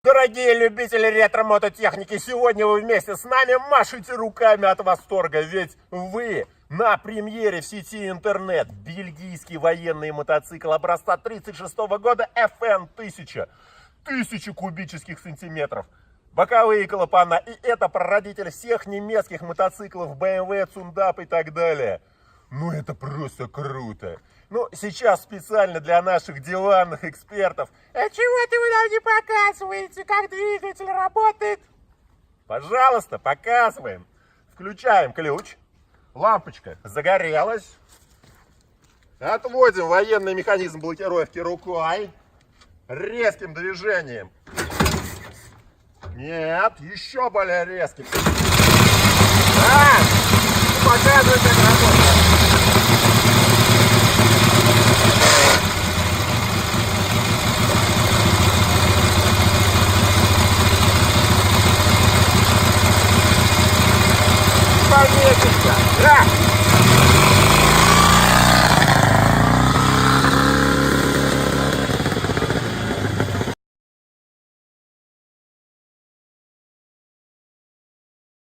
Дорогие любители ретро-мототехники, сегодня вы вместе с нами машете руками от восторга, ведь вы на премьере в сети интернет. Бельгийский военный мотоцикл образца 1936 года FN 1000. 1000 кубических сантиметров. Боковые клапана, и это прародитель всех немецких мотоциклов BMW, Цундап и так далее. Ну это просто круто. Ну, сейчас специально для наших диванных экспертов. А чего ты вы нам не показываете, как двигатель работает? Пожалуйста, показываем. Включаем ключ. Лампочка загорелась. Отводим военный механизм блокировки рукой. Резким движением. Нет, еще более резким. Показывай, как работает. Пометишься.